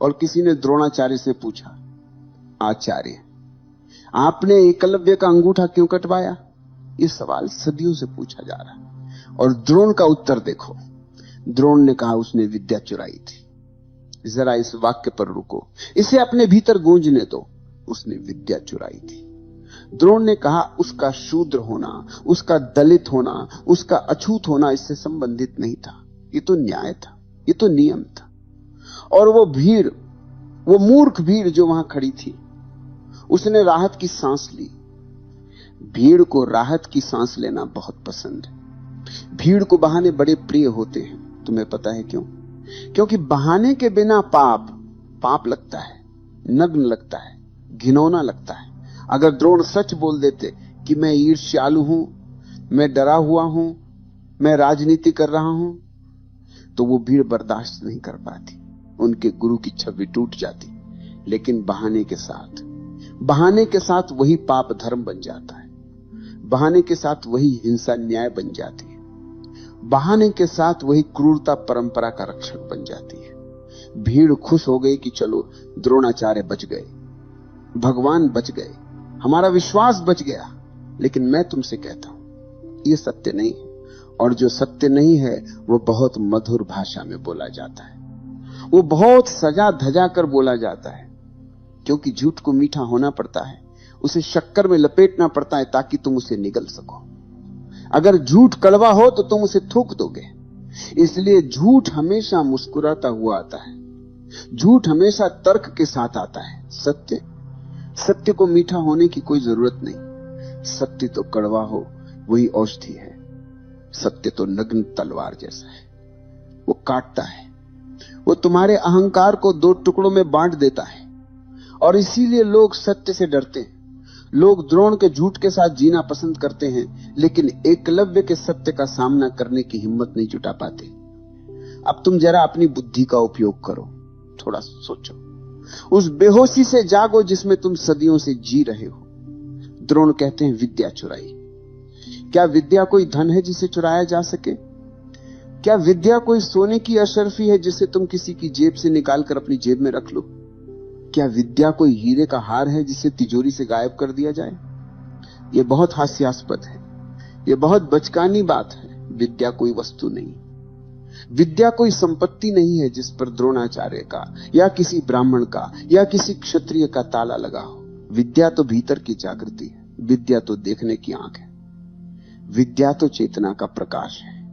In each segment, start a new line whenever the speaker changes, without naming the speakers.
और किसी ने द्रोणाचार्य से पूछा, आचार्य आपने एकलव्य का अंगूठा क्यों कटवाया? यह सवाल सदियों से पूछा जा रहा है। और द्रोण का उत्तर देखो। द्रोण ने कहा उसने विद्या चुराई थी। जरा इस वाक्य पर रुको, इसे अपने भीतर गूंजने दो। उसने विद्या चुराई थी। द्रोण ने कहा उसका शूद्र होना, उसका दलित होना, उसका अछूत होना इससे संबंधित नहीं था। ये तो न्याय था, ये तो नियम था। और वो भीड़, वो मूर्ख भीड़ जो वहां खड़ी थी, उसने राहत की सांस ली। भीड़ को राहत की सांस लेना बहुत पसंद है। भीड़ को बहाने बड़े प्रिय होते हैं। तुम्हें पता है क्यों? क्योंकि बहाने के बिना पाप लगता है, नग्न लगता है, घिनौना लगता है। अगर द्रोण सच बोल देते कि मैं ईर्ष्यालु हूं, मैं डरा हुआ हूं, मैं राजनीति कर रहा हूं, तो वो भीड़ बर्दाश्त नहीं कर पाती, उनके गुरु की छवि टूट जाती। लेकिन बहाने के साथ वही पाप धर्म बन जाता है। बहाने के साथ वही हिंसा न्याय बन जाती है। बहाने के साथ वही क्रूरता परंपरा का रक्षक बन जाती है। भीड़ खुश हो गई कि चलो द्रोणाचार्य बच गए, भगवान बच गए, हमारा विश्वास बच गया। लेकिन मैं तुमसे कहता हूं यह सत्य नहीं है। और जो सत्य नहीं है वो बहुत मधुर भाषा में बोला जाता है, वो बहुत सजा धजा कर बोला जाता है। क्योंकि झूठ को मीठा होना पड़ता है, उसे शक्कर में लपेटना पड़ता है ताकि तुम उसे निगल सको। अगर झूठ कड़वा हो तो तुम उसे थूक दोगे। इसलिए झूठ हमेशा मुस्कुराता हुआ आता है, झूठ हमेशा तर्क के साथ आता है। सत्य को मीठा होने की कोई जरूरत नहीं। सत्य तो कड़वा हो वही औषधि है। सत्य तो नग्न तलवार जैसा है, वो काटता है, वो तुम्हारे अहंकार को दो टुकड़ों में बांट देता है। और इसीलिए लोग सत्य से डरते हैं। लोग द्रोण के झूठ के साथ जीना पसंद करते हैं, लेकिन एकलव्य के सत्य का सामना करने की हिम्मत नहीं जुटा पाते। अब तुम जरा अपनी बुद्धि का उपयोग करो, थोड़ा सोचो, उस बेहोशी से जागो जिसमें तुम सदियों से जी रहे हो। द्रोण कहते हैं विद्या चुराई। क्या विद्या कोई धन है जिसे चुराया जा सके? क्या विद्या कोई सोने की अशर्फी है जिसे तुम किसी की जेब से निकालकर अपनी जेब में रख लो? क्या विद्या कोई हीरे का हार है जिसे तिजोरी से गायब कर दिया जाए? यह बहुत हास्यास्पद है, यह बहुत बचकानी बात है। विद्या कोई वस्तु नहीं, विद्या कोई संपत्ति नहीं है जिस पर द्रोणाचार्य का या किसी ब्राह्मण का या किसी क्षत्रिय का ताला लगा हो। विद्या तो भीतर की जागृति है, विद्या तो देखने की आंख है, विद्या तो चेतना का प्रकाश है।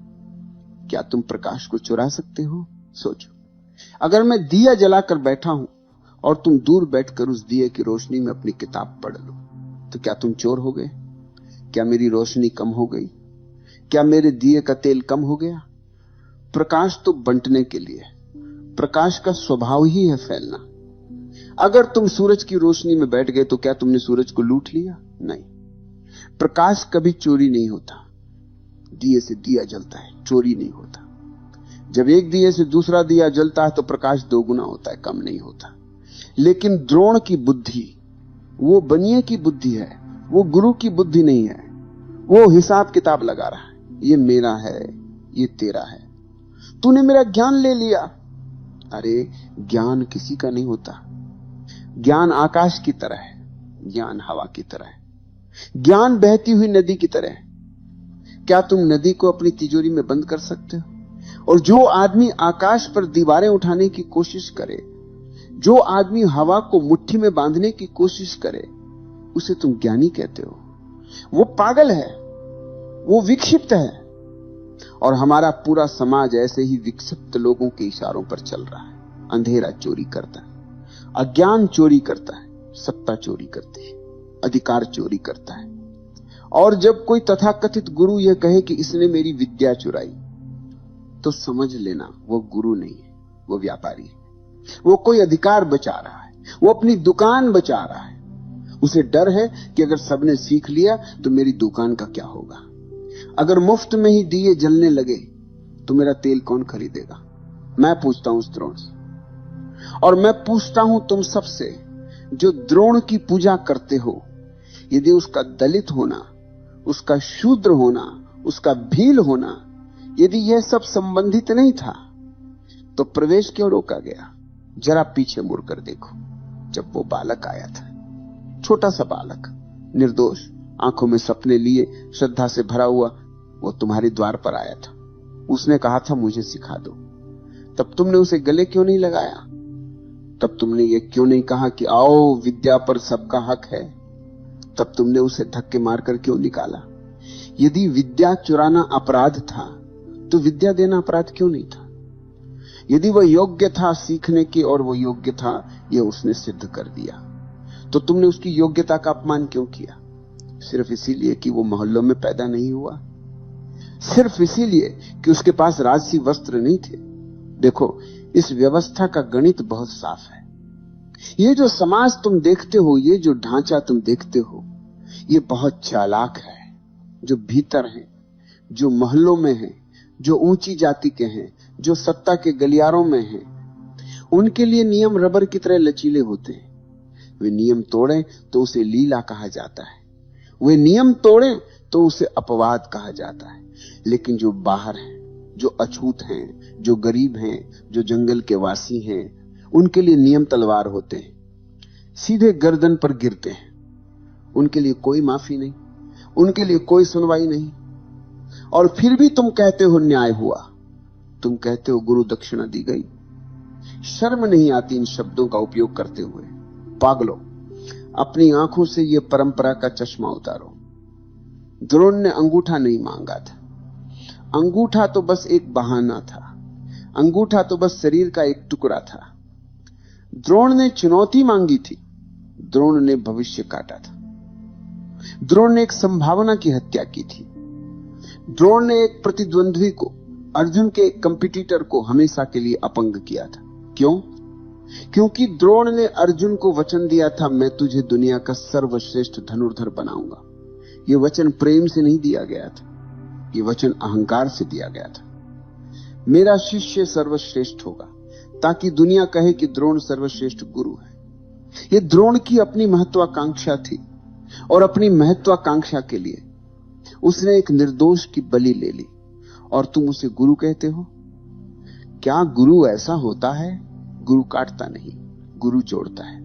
क्या तुम प्रकाश को चुरा सकते हो? सोचो, अगर मैं दिया जलाकर बैठा हूं और तुम दूर बैठकर उस दिए की रोशनी में अपनी किताब पढ़ लो, तो क्या तुम चोर हो गए? क्या मेरी रोशनी कम हो गई? क्या मेरे दिए का तेल कम हो गया? प्रकाश तो बंटने के लिए, प्रकाश का स्वभाव ही है फैलना। अगर तुम सूरज की रोशनी में बैठ गए तो क्या तुमने सूरज को लूट लिया? नहीं। प्रकाश कभी चोरी नहीं होता। दिए से दिया जलता है, चोरी नहीं होता। जब एक दिए से दूसरा दिया जलता है तो प्रकाश दोगुना होता है, कम नहीं होता। लेकिन द्रोण की बुद्धि वो बनिए की बुद्धि है, वो गुरु की बुद्धि नहीं है। वो हिसाब किताब लगा रहा है, ये मेरा है, ये तेरा है, तूने मेरा ज्ञान ले लिया। अरे ज्ञान किसी का नहीं होता। ज्ञान आकाश की तरह है, ज्ञान हवा की तरह है, ज्ञान बहती हुई नदी की तरह है। क्या तुम नदी को अपनी तिजोरी में बंद कर सकते हो? और जो आदमी आकाश पर दीवारें उठाने की कोशिश करे, जो आदमी हवा को मुट्ठी में बांधने की कोशिश करे, उसे तुम ज्ञानी कहते हो? वो पागल है, वो विक्षिप्त है। और हमारा पूरा समाज ऐसे ही विक्षिप्त लोगों के इशारों पर चल रहा है। अंधेरा चोरी करता है, अज्ञान चोरी करता है, सत्ता चोरी करती है, अधिकार चोरी करता है। और जब कोई तथाकथित गुरु यह कहे कि इसने मेरी विद्या चुराई, तो समझ लेना वो गुरु नहीं है, वो व्यापारी है। वो कोई अधिकार बचा रहा है, वो अपनी दुकान बचा रहा है। उसे डर है कि अगर सबने सीख लिया तो मेरी दुकान का क्या होगा? अगर मुफ्त में ही दिए जलने लगे तो मेरा तेल कौन खरीदेगा? मैं पूछता हूं उस द्रोण से, और मैं पूछता हूं तुम सबसे जो द्रोण की पूजा करते हो। यदि उसका दलित होना, उसका शूद्र होना, उसका भील होना, यदि यह सब संबंधित नहीं था तो प्रवेश क्यों रोका गया? जरा पीछे मुड़कर देखो, जब वो बालक आया था, छोटा सा बालक, निर्दोष, आंखों में सपने लिए, श्रद्धा से भरा हुआ, वो तुम्हारे द्वार पर आया था। उसने कहा था मुझे सिखा दो। तब तुमने उसे गले क्यों नहीं लगाया? तब तुमने ये क्यों नहीं कहा कि आओ, विद्या पर सबका हक है? तब तुमने उसे धक्के मारकर क्यों निकाला? यदि विद्या चुराना अपराध था तो विद्या देना अपराध क्यों नहीं था? यदि वह योग्य था सीखने की और वो योग्य था, यह उसने सिद्ध कर दिया, तो तुमने उसकी योग्यता का अपमान क्यों किया? सिर्फ इसीलिए कि वो मोहल्लों में पैदा नहीं हुआ, सिर्फ इसीलिए कि उसके पास राजसी वस्त्र नहीं थे। देखो, इस व्यवस्था का गणित बहुत साफ है। ये जो समाज तुम देखते हो, ये जो ढांचा तुम देखते हो, ये बहुत चालाक है। जो भीतर है, जो मोहल्लों में है, जो ऊंची जाति के हैं, जो सत्ता के गलियारों में हैं, उनके लिए नियम रबर की तरह लचीले होते हैं। वे नियम तोड़ें तो उसे लीला कहा जाता है, वे नियम तोड़ें तो उसे अपवाद कहा जाता है। लेकिन जो बाहर हैं, जो अछूत हैं, जो गरीब हैं, जो जंगल के वासी हैं, उनके लिए नियम तलवार होते हैं, सीधे गर्दन पर गिरते हैं। उनके लिए कोई माफी नहीं, उनके लिए कोई सुनवाई नहीं। और फिर भी तुम कहते हो न्याय हुआ, तुम कहते हो गुरु दक्षिणा दी गई। शर्म नहीं आती इन शब्दों का उपयोग करते हुए? पागलों, अपनी आंखों से यह परंपरा का चश्मा उतारो। द्रोण ने अंगूठा नहीं मांगा था। अंगूठा तो बस एक बहाना था, अंगूठा तो बस शरीर का एक टुकड़ा था। द्रोण ने चुनौती मांगी थी, द्रोण ने भविष्य काटा था। द्रोण ने एक संभावना की हत्या की थी। द्रोण ने एक प्रतिद्वंद्वी को, अर्जुन के एक कंपटीटर को हमेशा के लिए अपंग किया था। क्यों? क्योंकि द्रोण ने अर्जुन को वचन दिया था, मैं तुझे दुनिया का सर्वश्रेष्ठ धनुर्धर बनाऊंगा। यह वचन प्रेम से नहीं दिया गया था, यह वचन अहंकार से दिया गया था। मेरा शिष्य सर्वश्रेष्ठ होगा, ताकि दुनिया कहे कि द्रोण सर्वश्रेष्ठ गुरु है। यह द्रोण की अपनी महत्वाकांक्षा थी, और अपनी महत्वाकांक्षा के लिए उसने एक निर्दोष की बलि ले ली। और तुम उसे गुरु कहते हो? क्या गुरु ऐसा होता है? गुरु काटता नहीं, गुरु जोड़ता है।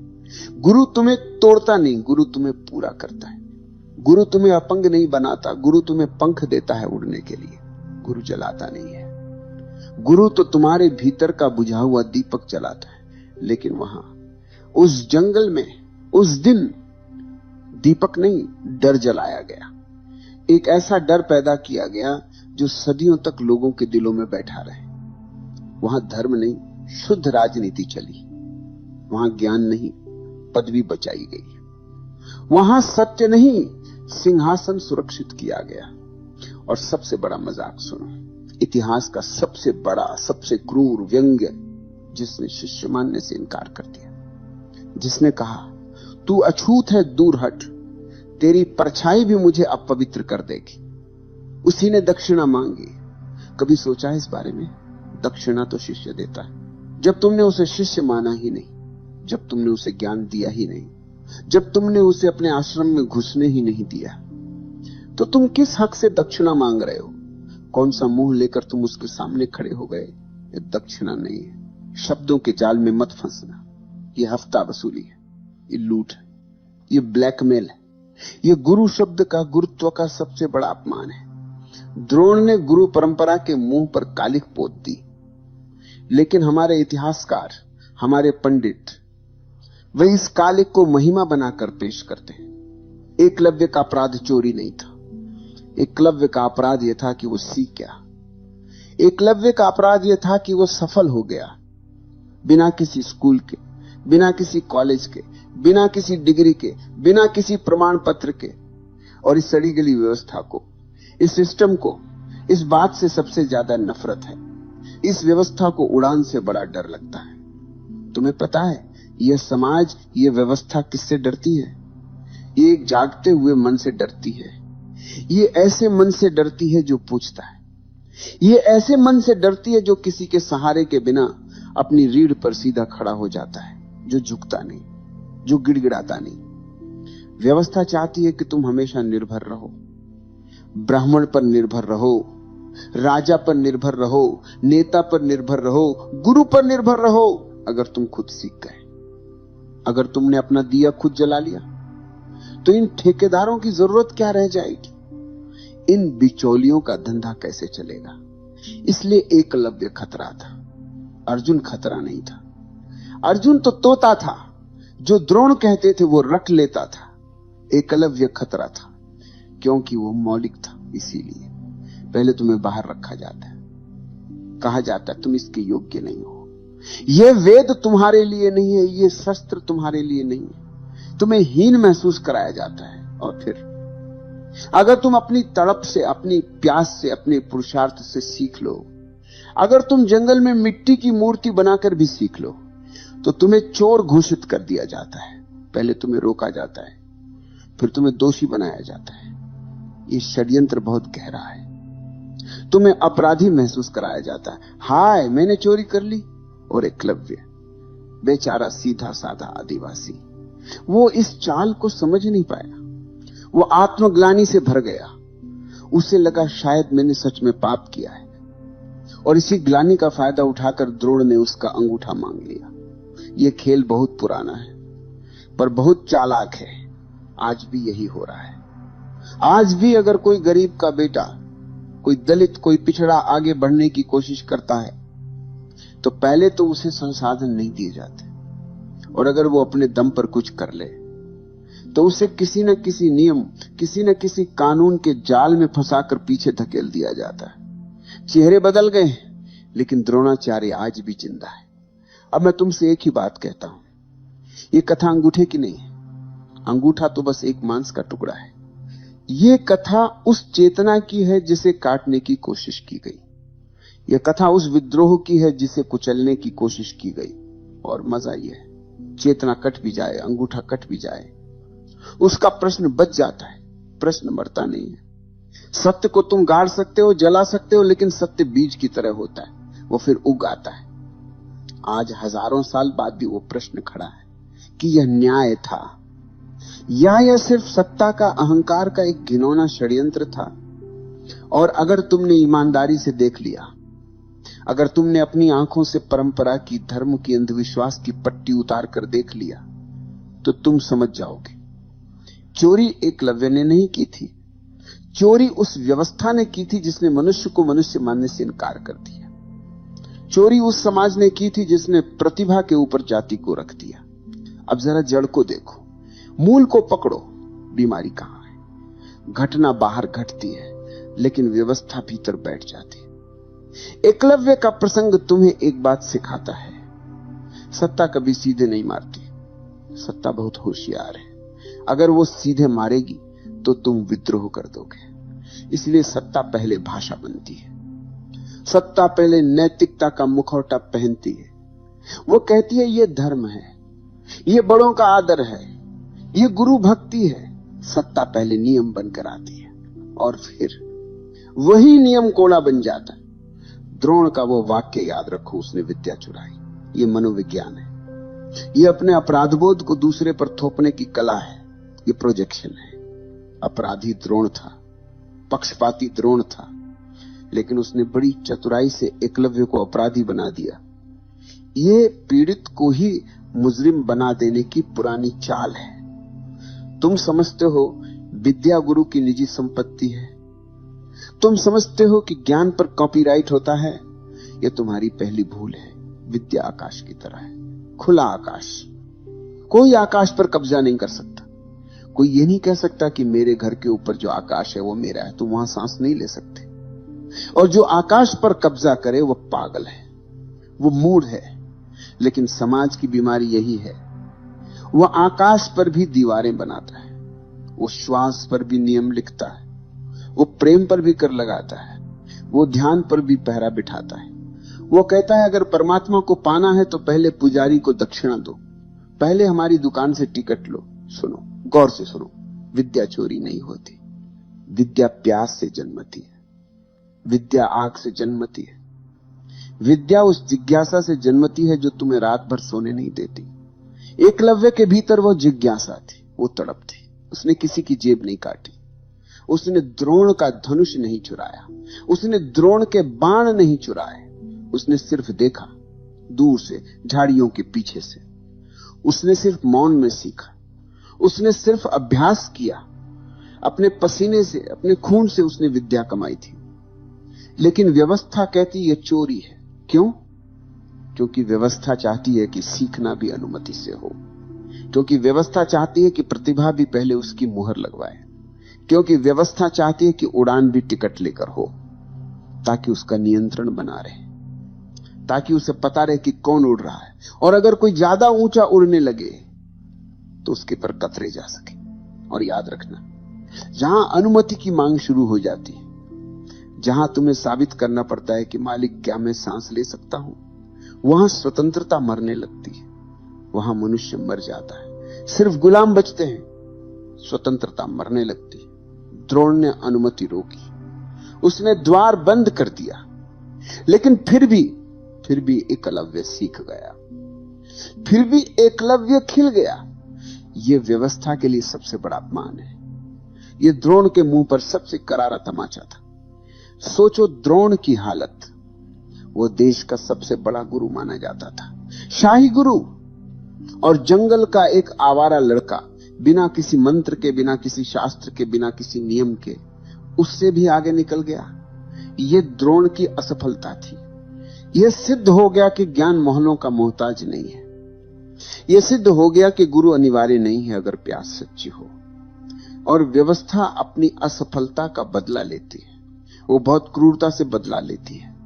गुरु तुम्हें तोड़ता नहीं, गुरु तुम्हें पूरा करता है। गुरु तुम्हें अपंग नहीं बनाता, गुरु तुम्हें पंख देता है उड़ने के लिए। गुरु जलाता नहीं है। गुरु तो तुम्हारे भीतर का बुझा हुआ दीपक जलाता है। लेकिन वहां उस जंगल में उस दिन दीपक नहीं, डर जलाया गया। एक ऐसा डर पैदा किया गया जो सदियों तक लोगों के दिलों में बैठा रहे। वहां धर्म नहीं, शुद्ध राजनीति चली। वहां ज्ञान नहीं, पदवी बचाई गई। वहां सत्य नहीं, सिंहासन सुरक्षित किया गया। और सबसे बड़ा मजाक सुनो, इतिहास का सबसे बड़ा, सबसे क्रूर व्यंग्य, जिसने शिष्य मानने से इनकार कर दिया, जिसने कहा तू अछूत है, दूर हट, तेरी परछाई भी मुझे अपवित्र कर देगी, उसी ने दक्षिणा मांगी। कभी सोचा है इस बारे में? दक्षिणा तो शिष्य देता है। जब तुमने उसे शिष्य माना ही नहीं, जब तुमने उसे ज्ञान दिया ही नहीं, जब तुमने उसे अपने आश्रम में घुसने ही नहीं दिया, तो तुम किस हक से दक्षिणा मांग रहे हो? कौन सा मुंह लेकर तुम उसके सामने खड़े हो गए? ये दक्षिणा नहीं है। शब्दों के जाल में मत फंसना। ये हफ्ता वसूली है, ये लूट है, ये ब्लैकमेल है। ये गुरु शब्द का, गुरुत्व का सबसे बड़ा अपमान है। द्रोण ने गुरु परंपरा के मुंह पर कालिख पोत दी, लेकिन हमारे इतिहासकार, हमारे पंडित, वे इस कालिख को महिमा बनाकर पेश करते हैं। एकलव्य का अपराध चोरी नहीं था, एकलव्य का अपराध यह था कि वो सीख गया। एकलव्य का अपराध यह था कि वो सफल हो गया, बिना किसी स्कूल के, बिना किसी कॉलेज के, बिना किसी डिग्री के, बिना किसी प्रमाण पत्र के। और इस सड़ी गली व्यवस्था को, इस सिस्टम को, इस बात से सबसे ज्यादा नफरत है। इस व्यवस्था को उड़ान से बड़ा डर लगता है। तुम्हें पता है यह समाज, यह व्यवस्था किससे डरती है? ये एक जागते हुए मन से डरती है। ये ऐसे मन से डरती है जो पूछता है। ये ऐसे मन से डरती है जो किसी के सहारे के बिना अपनी रीढ़ पर सीधा खड़ा हो जाता है, जो झुकता नहीं, जो गिड़गिड़ाता नहीं। व्यवस्था चाहती है कि तुम हमेशा निर्भर रहो, ब्राह्मण पर निर्भर रहो, राजा पर निर्भर रहो, नेता पर निर्भर रहो, गुरु पर निर्भर रहो। अगर तुम खुद सीख गए, अगर तुमने अपना दिया खुद जला लिया, तो इन ठेकेदारों की जरूरत क्या रह जाएगी? इन बिचौलियों का धंधा कैसे चलेगा? इसलिए एकलव्य खतरा था, अर्जुन खतरा नहीं था। अर्जुन तो तोता था, जो द्रोण कहते थे वो रट लेता था। एकलव्य खतरा था क्योंकि वो मौलिक था। इसीलिए पहले तुम्हें बाहर रखा जाता है, कहा जाता है तुम इसके योग्य नहीं हो, ये वेद तुम्हारे लिए नहीं है, ये शस्त्र तुम्हारे लिए नहीं है, तुम्हें हीन महसूस कराया जाता है। और फिर अगर तुम अपनी तड़प से, अपनी प्यास से, अपने पुरुषार्थ से सीख लो, अगर तुम जंगल में मिट्टी की मूर्ति बनाकर भी सीख लो, तो तुम्हें चोर घोषित कर दिया जाता है। पहले तुम्हें रोका जाता है, फिर तुम्हें दोषी बनाया जाता है। ये षड्यंत्र बहुत गहरा है। तुम्हें अपराधी महसूस कराया जाता है। हाय मैंने चोरी कर ली। और एकलव्य बेचारा सीधा साधा आदिवासी, वो इस चाल को समझ नहीं पाया। वो आत्मग्लानि से भर गया। उसे लगा शायद मैंने सच में पाप किया है, और इसी ग्लानि का फायदा उठाकर द्रोण ने उसका अंगूठा मांग लिया। यह खेल बहुत पुराना है, पर बहुत चालाक है। आज भी यही हो रहा है। आज भी अगर कोई गरीब का बेटा, कोई दलित, कोई पिछड़ा आगे बढ़ने की कोशिश करता है, तो पहले तो उसे संसाधन नहीं दिए जाते, और अगर वो अपने दम पर कुछ कर ले तो उसे किसी न किसी नियम, किसी न किसी कानून के जाल में फंसाकर पीछे धकेल दिया जाता है। चेहरे बदल गए, लेकिन द्रोणाचार्य आज भी जिंदा है। अब मैं तुमसे एक ही बात कहता हूं, ये कथा अंगूठे की नहीं है। अंगूठा तो बस एक मांस का टुकड़ा है। ये कथा उस चेतना की है जिसे काटने की कोशिश की गई। यह कथा उस विद्रोह की है जिसे कुचलने की कोशिश की गई। और मजा यह है, चेतना कट भी जाए, अंगूठा कट भी जाए, उसका प्रश्न बच जाता है, प्रश्न मरता नहीं है। सत्य को तुम गाड़ सकते हो, जला सकते हो, लेकिन सत्य बीज की तरह होता है, वो फिर उग आता है। आज हजारों साल बाद भी वो प्रश्न खड़ा है कि यह न्याय था या यह सिर्फ सत्ता का, अहंकार का एक घिनौना षड्यंत्र था। और अगर तुमने ईमानदारी से देख लिया, अगर तुमने अपनी आंखों से परंपरा की, धर्म की, अंधविश्वास की पट्टी उतार कर देख लिया, तो तुम समझ जाओगे चोरी एकलव्य ने नहीं की थी। चोरी उस व्यवस्था ने की थी जिसने मनुष्य को मनुष्य मानने से इनकार कर दिया। चोरी उस समाज ने की थी जिसने प्रतिभा के ऊपर जाति को रख दिया। अब जरा जड़ को देखो, मूल को पकड़ो। बीमारी कहां है? घटना बाहर घटती है, लेकिन व्यवस्था भीतर बैठ जाती है। एकलव्य का प्रसंग तुम्हें एक बात सिखाता है, सत्ता कभी सीधे नहीं मारती। सत्ता बहुत होशियार है। अगर वो सीधे मारेगी तो तुम विद्रोह कर दोगे। इसलिए सत्ता पहले भाषा बनती है, सत्ता पहले नैतिकता का मुखौटा पहनती है। वो कहती है ये धर्म है, ये बड़ों का आदर है, ये गुरु भक्ति है। सत्ता पहले नियम बनकर आती है, और फिर वही नियम कोड़ा बन जाता है। द्रोण का वो वाक्य याद रखो, उसने विद्या चुराई। ये मनोविज्ञान है, ये अपने अपराधबोध को दूसरे पर थोपने की कला है, ये प्रोजेक्शन है। अपराधी द्रोण था, पक्षपाती द्रोण था, लेकिन उसने बड़ी चतुराई से एकलव्य को अपराधी बना दिया। ये पीड़ित को ही मुजरिम बना देने की पुरानी चाल है। तुम समझते हो विद्या गुरु की निजी संपत्ति है, तुम समझते हो कि ज्ञान पर कॉपीराइट होता है। यह तुम्हारी पहली भूल है। विद्या आकाश की तरह है, खुला आकाश। कोई आकाश पर कब्जा नहीं कर सकता। कोई ये नहीं कह सकता कि मेरे घर के ऊपर जो आकाश है वो मेरा है, तुम वहां सांस नहीं ले सकते। और जो आकाश पर कब्जा करे वो पागल है, वो मूढ़ है। लेकिन समाज की बीमारी यही है, वह आकाश पर भी दीवारें बनाता है, वो श्वास पर भी नियम लिखता है, वो प्रेम पर भी कर लगाता है, वो ध्यान पर भी पहरा बिठाता है। वो कहता है अगर परमात्मा को पाना है तो पहले पुजारी को दक्षिणा दो, पहले हमारी दुकान से टिकट लो। सुनो, गौर से सुनो, विद्या चोरी नहीं होती। विद्या प्यास से जन्मती है, विद्या आग से जन्मती है। विद्या उस जिज्ञासा से जन्मती है जो तुम्हें रात भर सोने नहीं देती। एकलव्य के भीतर वो जिज्ञासा थी, वो तड़प थी। उसने किसी की जेब नहीं काटी, उसने द्रोण का धनुष नहीं चुराया, उसने द्रोण के बाण नहीं चुराए। उसने सिर्फ देखा दूर से, झाड़ियों के पीछे से। उसने सिर्फ मौन में सीखा, उसने सिर्फ अभ्यास किया, अपने पसीने से, अपने खून से उसने विद्या कमाई थी। लेकिन व्यवस्था कहती यह चोरी है। क्यों? क्योंकि व्यवस्था चाहती है कि सीखना भी अनुमति से हो, क्योंकि व्यवस्था चाहती है कि प्रतिभा भी पहले उसकी मुहर लगवाए, क्योंकि व्यवस्था चाहती है कि उड़ान भी टिकट लेकर हो, ताकि उसका नियंत्रण बना रहे, ताकि उसे पता रहे कि कौन उड़ रहा है, और अगर कोई ज्यादा ऊंचा उड़ने लगे तो उसके पर कतरे जा सके। और याद रखना, जहां अनुमति की मांग शुरू हो जाती है, जहां तुम्हें साबित करना पड़ता है कि मालिक क्या मैं सांस ले सकता हूं, वहां स्वतंत्रता मरने लगती है, वहां मनुष्य मर जाता है, सिर्फ गुलाम बचते हैं, स्वतंत्रता मरने लगती है। द्रोण ने अनुमति रोकी, उसने द्वार बंद कर दिया, लेकिन फिर भी एकलव्य सीख गया, फिर भी एकलव्य खिल गया। यह व्यवस्था के लिए सबसे बड़ा अपमान है। यह द्रोण के मुंह पर सबसे करारा तमाचा था। सोचो द्रोण की हालत। वो देश का सबसे बड़ा गुरु माना जाता था, शाही गुरु, और जंगल का एक आवारा लड़का, बिना किसी मंत्र के, बिना किसी शास्त्र के, बिना किसी नियम के, उससे भी आगे निकल गया। यह द्रोण की असफलता थी। यह सिद्ध हो गया कि ज्ञान मोहलों का मोहताज नहीं है। यह सिद्ध हो गया कि गुरु अनिवार्य नहीं है अगर प्यास सच्ची हो। और व्यवस्था अपनी असफलता का बदला लेती है, वो बहुत क्रूरता से बदला लेती है।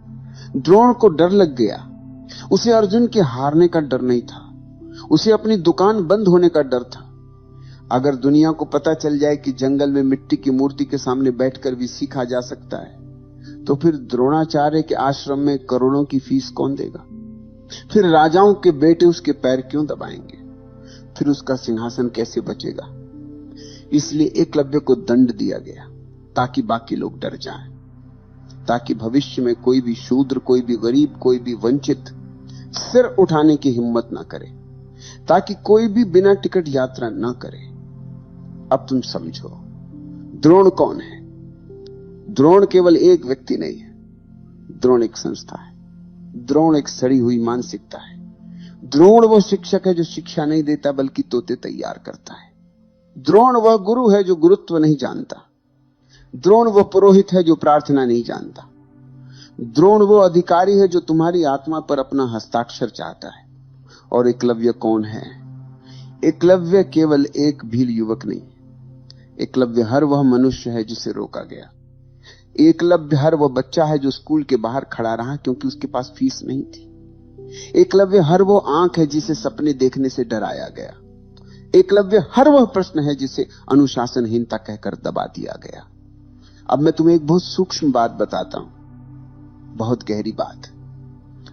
द्रोण को डर लग गया। उसे अर्जुन के हारने का डर नहीं था, उसे अपनी दुकान बंद होने का डर था। अगर दुनिया को पता चल जाए कि जंगल में मिट्टी की मूर्ति के सामने बैठकर भी सीखा जा सकता है, तो फिर द्रोणाचार्य के आश्रम में करोड़ों की फीस कौन देगा? फिर राजाओं के बेटे उसके पैर क्यों दबाएंगे? फिर उसका सिंहासन कैसे बचेगा? इसलिए एकलव्य को दंड दिया गया, ताकि बाकी लोग डर जाएं, ताकि भविष्य में कोई भी शूद्र, कोई भी गरीब, कोई भी वंचित सिर उठाने की हिम्मत ना करे, ताकि कोई भी बिना टिकट यात्रा ना करे। अब तुम समझो द्रोण कौन है। द्रोण केवल एक व्यक्ति नहीं है, द्रोण एक संस्था है, द्रोण एक सड़ी हुई मानसिकता है। द्रोण वो शिक्षक है जो शिक्षा नहीं देता बल्कि तोते तैयार करता है। द्रोण वह गुरु है जो गुरुत्व नहीं जानता। द्रोण वह पुरोहित है जो प्रार्थना नहीं जानता। द्रोण वो अधिकारी है जो तुम्हारी आत्मा पर अपना हस्ताक्षर चाहता है। और एकलव्य कौन है? एकलव्य केवल एक भील युवक नहीं, एकलव्य हर वह मनुष्य है जिसे रोका गया। एकलव्य हर वह बच्चा है जो स्कूल के बाहर खड़ा रहा क्योंकि उसके पास फीस नहीं थी। एकलव्य हर वो आंख है जिसे सपने देखने से डराया गया। एकलव्य हर वह प्रश्न है जिसे अनुशासनहीनता कहकर दबा दिया गया। अब मैं तुम्हें एक बहुत सूक्ष्म बात बताता हूं, बहुत गहरी बात।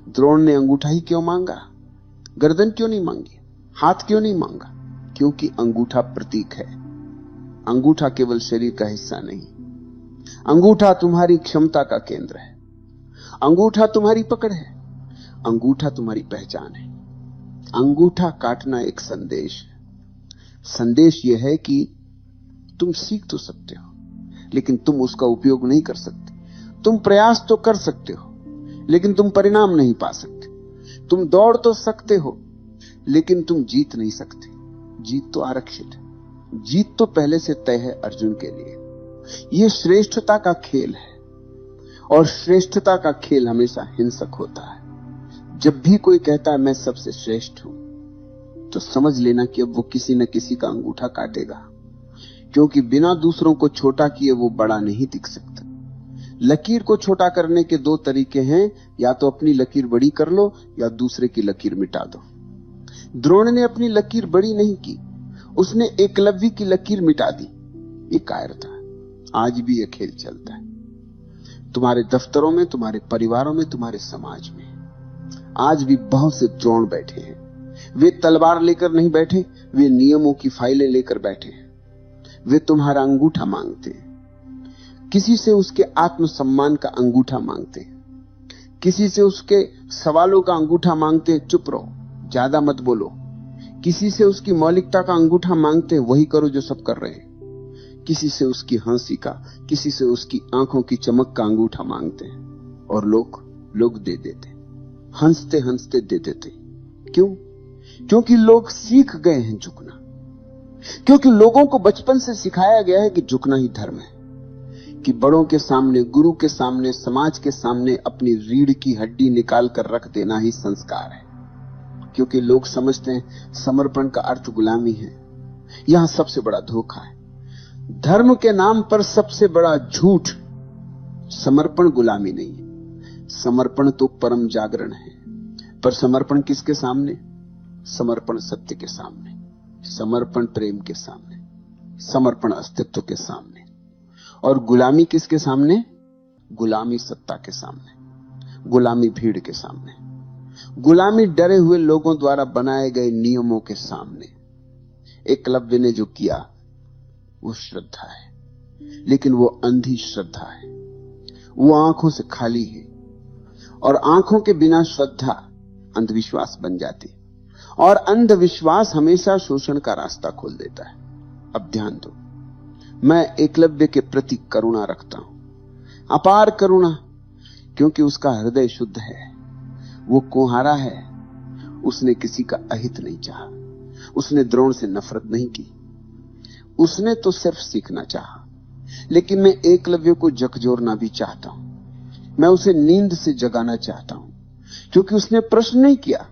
द्रोण ने अंगूठा ही क्यों मांगा? गर्दन क्यों नहीं मांगी? हाथ क्यों नहीं मांगा? क्योंकि अंगूठा प्रतीक है। अंगूठा केवल शरीर का हिस्सा नहीं, अंगूठा तुम्हारी क्षमता का केंद्र है, अंगूठा तुम्हारी पकड़ है, अंगूठा तुम्हारी पहचान है। अंगूठा काटना एक संदेश है। संदेश यह है कि तुम सीख तो सकते हो, लेकिन तुम उसका उपयोग नहीं कर सकते। तुम प्रयास तो कर सकते हो, लेकिन तुम परिणाम नहीं पा सकते। तुम दौड़ तो सकते हो, लेकिन तुम जीत नहीं सकते। जीत तो आरक्षित है, जीत तो पहले से तय है अर्जुन के लिए। यह श्रेष्ठता का खेल है, और श्रेष्ठता का खेल हमेशा हिंसक होता है। जब भी कोई कहता है मैं सबसे श्रेष्ठ हूं, तो समझ लेना कि अब वो किसी न किसी का अंगूठा काटेगा, क्योंकि बिना दूसरों को छोटा किए वो बड़ा नहीं दिख सकता। लकीर को छोटा करने के दो तरीके हैं, या तो अपनी लकीर बड़ी कर लो या दूसरे की लकीर मिटा दो। द्रोण ने अपनी लकीर बड़ी नहीं की, उसने एकलव्य की लकीर मिटा दी। ये कायरता। आज भी यह खेल चलता है तुम्हारे दफ्तरों में, तुम्हारे परिवारों में, तुम्हारे समाज में। आज भी बहुत से द्रोण बैठे हैं। वे तलवार लेकर नहीं बैठे, वे नियमों की फाइलें लेकर बैठे हैं। वे तुम्हारा अंगूठा मांगते हैं, किसी से उसके आत्मसम्मान का अंगूठा मांगते हैं, किसी से उसके सवालों का अंगूठा मांगते हैं, चुप रहो, ज्यादा मत बोलो। किसी से उसकी मौलिकता का अंगूठा मांगते हैं, वही करो जो सब कर रहे हैं। किसी से उसकी हंसी का, किसी से उसकी आंखों की चमक का अंगूठा मांगते हैं, और लोग दे देते हैं। हंसते हंसते दे देते। क्यों? क्योंकि लोग सीख गए हैं झुकना, क्योंकि लोगों को बचपन से सिखाया गया है कि झुकना ही धर्म है, कि बड़ों के सामने, गुरु के सामने, समाज के सामने अपनी रीढ़ की हड्डी निकाल कर रख देना ही संस्कार है। क्योंकि लोग समझते हैं समर्पण का अर्थ गुलामी है। यहां सबसे बड़ा धोखा है। धर्म के नाम पर सबसे बड़ा झूठ समर्पण गुलामी नहीं है। समर्पण तो परम जागरण है, पर समर्पण किसके सामने? समर्पण सत्य के सामने, समर्पण प्रेम के सामने, समर्पण अस्तित्व के सामने। और गुलामी किसके सामने? गुलामी सत्ता के सामने, गुलामी भीड़ के सामने, गुलामी डरे हुए लोगों द्वारा बनाए गए नियमों के सामने। एकलव्य ने जो किया वो श्रद्धा है, लेकिन वो अंधी श्रद्धा है, वो आंखों से खाली है। और आंखों के बिना श्रद्धा अंधविश्वास बन जाती, और अंधविश्वास हमेशा शोषण का रास्ता खोल देता है। अब ध्यान दो, मैं एकलव्य के प्रति करुणा रखता हूं, अपार करुणा, क्योंकि उसका हृदय शुद्ध है। वो कुम्हारा है, उसने किसी का अहित नहीं चाहा, उसने द्रोण से नफरत नहीं की, उसने तो सिर्फ सीखना चाहा। लेकिन मैं एकलव्य को झकझोरना भी चाहता हूं, मैं उसे नींद से जगाना चाहता हूं, क्योंकि उसने प्रश्न नहीं किया।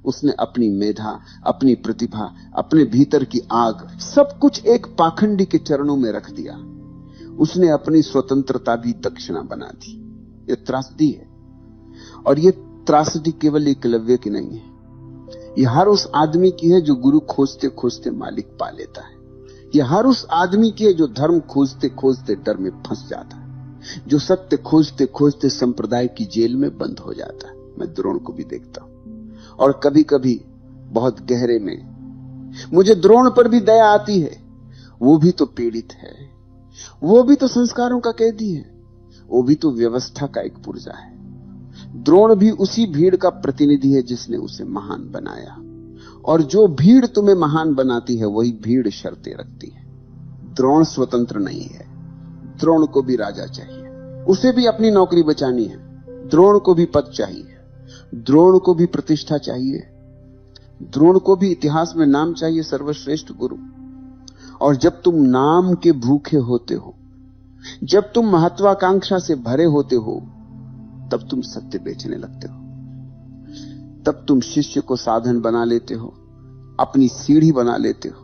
उसने अपनी मेधा, अपनी प्रतिभा, अपने भीतर की आग, सब कुछ एक पाखंडी के चरणों में रख दिया। उसने अपनी स्वतंत्रता भी दक्षिणा बना दी। ये त्रासदी है, और ये त्रासदी केवल एकलव्य की नहीं है, यह हर उस आदमी की है जो गुरु खोजते खोजते मालिक पा लेता है। यह हर उस आदमी की है जो धर्म खोजते खोजते डर में फंस जाता है, जो सत्य खोजते खोजते संप्रदाय की जेल में बंद हो जाता है। मैं द्रोण को भी देखता हूं, और कभी कभी बहुत गहरे में मुझे द्रोण पर भी दया आती है। वो भी तो पीड़ित है, वो भी तो संस्कारों का कैदी है, वो भी तो व्यवस्था का एक पुर्जा है। द्रोण भी उसी भीड़ का प्रतिनिधि है जिसने उसे महान बनाया, और जो भीड़ तुम्हें महान बनाती है वही भीड़ शर्तें रखती है। द्रोण स्वतंत्र नहीं है, द्रोण को भी राजा चाहिए, उसे भी अपनी नौकरी बचानी है। द्रोण को भी पद चाहिए, द्रोण को भी प्रतिष्ठा चाहिए, द्रोण को भी इतिहास में नाम चाहिए, सर्वश्रेष्ठ गुरु। और जब तुम नाम के भूखे होते हो, जब तुम महत्वाकांक्षा से भरे होते हो, तब तुम सत्य बेचने लगते हो, तब तुम शिष्य को साधन बना लेते हो, अपनी सीढ़ी बना लेते हो,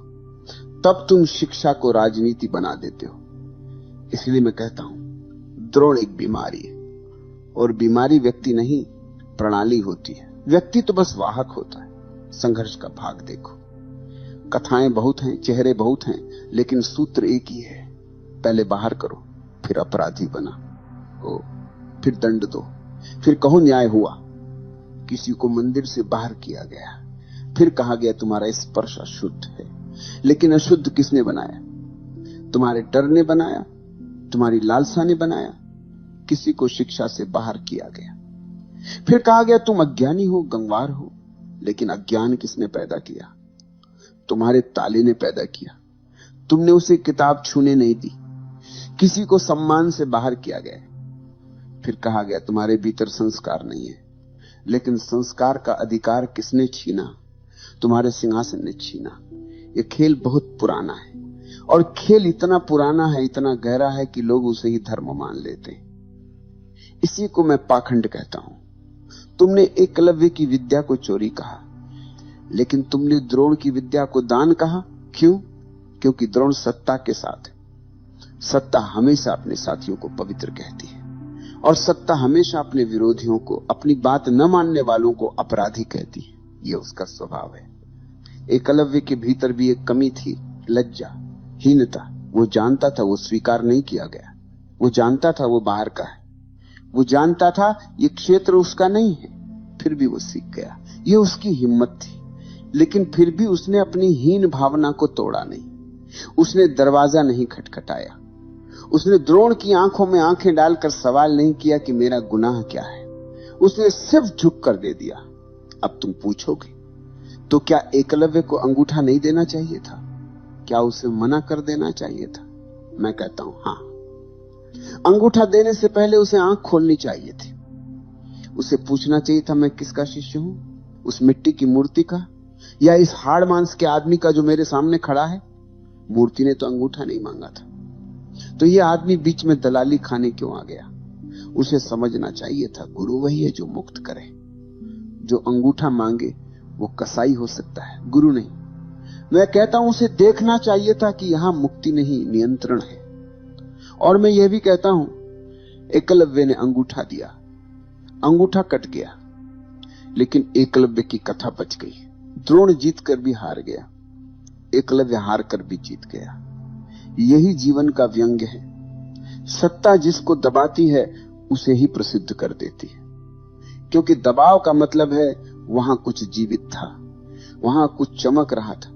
तब तुम शिक्षा को राजनीति बना देते हो। इसलिए मैं कहता हूं, द्रोण एक बीमारी है, और बीमारी व्यक्ति नहीं, प्रणाली होती है। व्यक्ति तो बस वाहक होता है। संघर्ष का भाग देखो, कथाएं बहुत हैं, चेहरे बहुत हैं, लेकिन सूत्र एक ही है। पहले बाहर करो, फिर अपराधी बना हो, फिर दंड दो, फिर कहो न्याय हुआ। किसी को मंदिर से बाहर किया गया, फिर कहा गया तुम्हारा स्पर्श अशुद्ध है। लेकिन अशुद्ध किसने बनाया? तुम्हारे डर ने बनाया, तुम्हारी लालसा ने बनाया। किसी को शिक्षा से बाहर किया गया, फिर कहा गया तुम अज्ञानी हो, गंवार हो। लेकिन अज्ञान किसने पैदा किया? तुम्हारे ताले ने पैदा किया। तुमने उसे किताब छूने नहीं दी। किसी को सम्मान से बाहर किया गया, फिर कहा गया तुम्हारे भीतर संस्कार नहीं है। लेकिन संस्कार का अधिकार किसने छीना? तुम्हारे सिंहासन ने छीना। यह खेल बहुत पुराना है, और खेल इतना पुराना है, इतना गहरा है कि लोग उसे ही धर्म मान लेते हैं। इसी को मैं पाखंड कहता हूं। तुमने एकलव्य की विद्या को चोरी कहा, लेकिन तुमने द्रोण की विद्या को दान कहा। क्यों? क्योंकि द्रोण सत्ता के साथ है। सत्ता हमेशा अपने साथियों को पवित्र कहती है, और सत्ता हमेशा अपने विरोधियों को, अपनी बात न मानने वालों को अपराधी कहती है। यह उसका स्वभाव है। एकलव्य के भीतर भी एक कमी थी, लज्जा, हीनता। वो जानता था वो स्वीकार नहीं किया गया, वो जानता था वो बाहर का है, वो जानता था ये क्षेत्र उसका नहीं है, फिर भी वो सीख गया। ये उसकी हिम्मत थी। लेकिन फिर भी उसने अपनी हीन भावना को तोड़ा नहीं। उसने दरवाजा नहीं खटखटाया। उसने द्रोण की आंखों में आंखें डालकर सवाल नहीं किया कि मेरा गुनाह क्या है। उसने सिर्फ झुक कर दे दिया। अब तुम पूछोगे, तो क्या एकलव्य को अंगूठा नहीं देना चाहिए था? क्या उसे मना कर देना चाहिए था? मैं कहता हूं हां, अंगूठा देने से पहले उसे आंख खोलनी चाहिए थी। उसे पूछना चाहिए था मैं किसका शिष्य हूं, उस मिट्टी की मूर्ति का या इस हाड़ मांस के आदमी का जो मेरे सामने खड़ा है। मूर्ति ने तो अंगूठा नहीं मांगा था, तो ये आदमी बीच में दलाली खाने क्यों आ गया? उसे समझना चाहिए था गुरु वही है जो मुक्त करे। जो अंगूठा मांगे वो कसाई हो सकता है, गुरु नहीं। मैं कहता हूं उसे देखना चाहिए था कि यहां मुक्ति नहीं नियंत्रण है। और मैं यह भी कहता हूं एकलव्य ने अंगूठा दिया, अंगूठा कट गया, लेकिन एकलव्य की कथा बच गई। द्रोण जीत कर भी हार गया, एकलव्य हार कर भी जीत गया। यही जीवन का व्यंग्य है। सत्ता जिसको दबाती है उसे ही प्रसिद्ध कर देती है, क्योंकि दबाव का मतलब है वहां कुछ जीवित था, वहां कुछ चमक रहा था,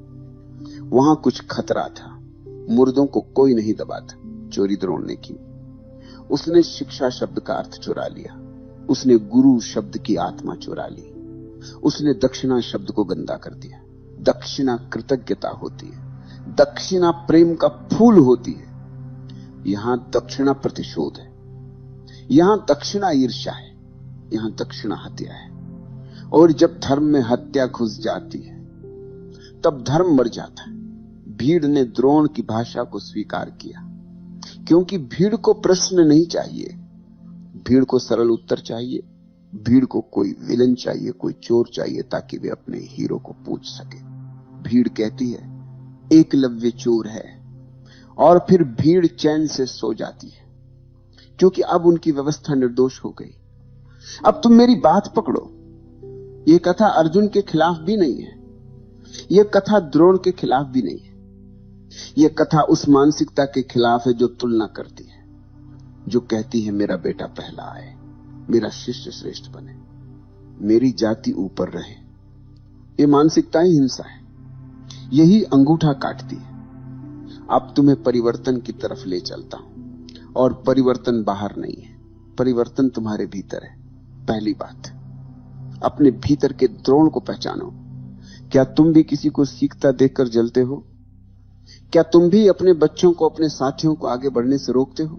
वहां कुछ खतरा था। मुर्दों को कोई नहीं दबाता। चोरी द्रोण ने की। उसने शिक्षा शब्द का अर्थ चुरा लिया, उसने गुरु शब्द की आत्मा चुरा ली, उसने दक्षिणा शब्द को गंदा कर दिया। दक्षिणा कृतज्ञता होती है, दक्षिणा प्रेम का फूल होती है। यहां दक्षिणा प्रतिशोध है, यहां दक्षिणा ईर्ष्या है, यहां दक्षिणा हत्या है। और जब धर्म में हत्या घुस जाती है तब धर्म मर जाता है। भीड़ ने द्रोण की भाषा को स्वीकार किया, क्योंकि भीड़ को प्रश्न नहीं चाहिए, भीड़ को सरल उत्तर चाहिए। भीड़ को कोई विलन चाहिए, कोई चोर चाहिए, ताकि वे अपने हीरो को पूछ सके। भीड़ कहती है एकलव्य चोर है, और फिर भीड़ चैन से सो जाती है, क्योंकि अब उनकी व्यवस्था निर्दोष हो गई। अब तुम मेरी बात पकड़ो, यह कथा अर्जुन के खिलाफ भी नहीं है, यह कथा द्रोण के खिलाफ भी नहीं है। यह कथा उस मानसिकता के खिलाफ है जो तुलना करती है, जो कहती है मेरा बेटा पहला आए, मेरा शिष्य श्रेष्ठ बने, मेरी जाति ऊपर रहे। यह मानसिकता ही हिंसा है, यही अंगूठा काटती है। अब तुम्हें परिवर्तन की तरफ ले चलता हूं, और परिवर्तन बाहर नहीं है, परिवर्तन तुम्हारे भीतर है। पहली बात, अपने भीतर के द्रोण को पहचानो। क्या तुम भी किसी को सीखता देखकर जलते हो? क्या तुम भी अपने बच्चों को, अपने साथियों को आगे बढ़ने से रोकते हो?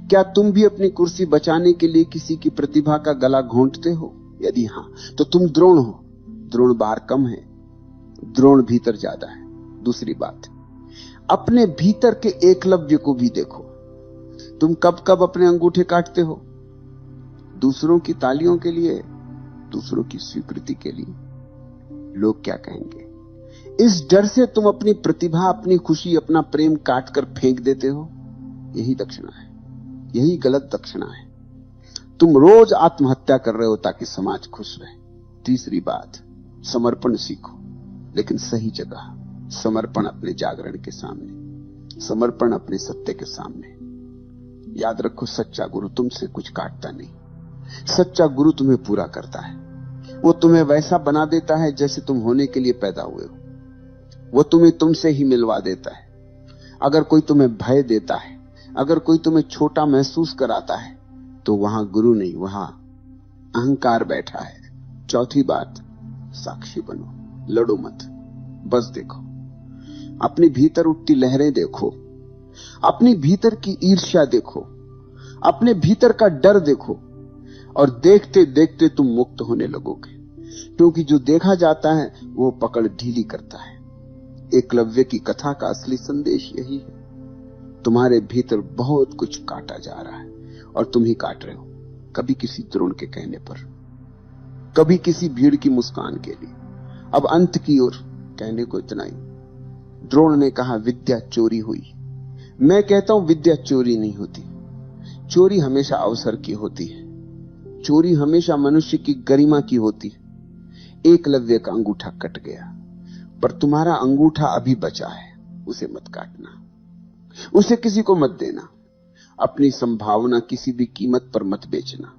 क्या तुम भी अपनी कुर्सी बचाने के लिए किसी की प्रतिभा का गला घोंटते हो? यदि हां, तो तुम द्रोण हो। द्रोण बाहर कम है, द्रोण भीतर ज्यादा है। दूसरी बात, अपने भीतर के एकलव्य को भी देखो। तुम कब कब अपने अंगूठे काटते हो? दूसरों की तालियों के लिए, दूसरों की स्वीकृति के लिए। लोग क्या कहेंगे, इस डर से तुम अपनी प्रतिभा, अपनी खुशी, अपना प्रेम काट कर फेंक देते हो। यही दक्षिणा है, यही गलत दक्षिणा है। तुम रोज आत्महत्या कर रहे हो ताकि समाज खुश रहे। तीसरी बात, समर्पण सीखो, लेकिन सही जगह। समर्पण अपने जागरण के सामने, समर्पण अपने सत्य के सामने। याद रखो, सच्चा गुरु तुमसे कुछ काटता नहीं, सच्चा गुरु तुम्हें पूरा करता है। वो तुम्हें वैसा बना देता है जैसे तुम होने के लिए पैदा हुए हो। वो तुम्हें तुमसे ही मिलवा देता है। अगर कोई तुम्हें भय देता है, अगर कोई तुम्हें छोटा महसूस कराता है, तो वहां गुरु नहीं, वहां अहंकार बैठा है। चौथी बात, साक्षी बनो, लड़ो मत, बस देखो। अपनी भीतर उठती लहरें देखो, अपनी भीतर की ईर्ष्या देखो, अपने भीतर का डर देखो, और देखते देखते तुम मुक्त होने लगोगे। क्योंकि जो देखा जाता है वो पकड़ ढीली करता है। एकलव्य की कथा का असली संदेश यही है। तुम्हारे भीतर बहुत कुछ काटा जा रहा है, और तुम ही काट रहे हो। कभी किसी द्रोण के कहने पर, कभी किसी भीड़ की मुस्कान के लिए। अब अंत की ओर, कहने को इतना ही। द्रोण ने कहा विद्या चोरी हुई। मैं कहता हूं विद्या चोरी नहीं होती। चोरी हमेशा अवसर की होती है, चोरी हमेशा मनुष्य की गरिमा की होती है। एकलव्य का अंगूठा कट गया, पर तुम्हारा अंगूठा अभी बचा है, उसे मत काटना, उसे किसी को मत देना। अपनी संभावना किसी भी कीमत पर मत बेचना।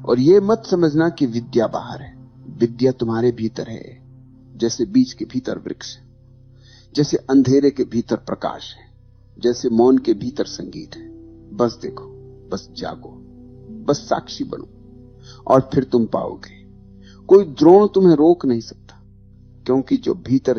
और यह मत समझना कि विद्या बाहर है, विद्या तुम्हारे भीतर है। जैसे बीज के भीतर वृक्ष है, जैसे अंधेरे के भीतर प्रकाश है, जैसे मौन के भीतर संगीत है। बस देखो, बस जागो, बस साक्षी बनो, और फिर तुम पाओगे। कोई द्रोण तुम्हें रोक नहीं सकता, क्योंकि जो भीतर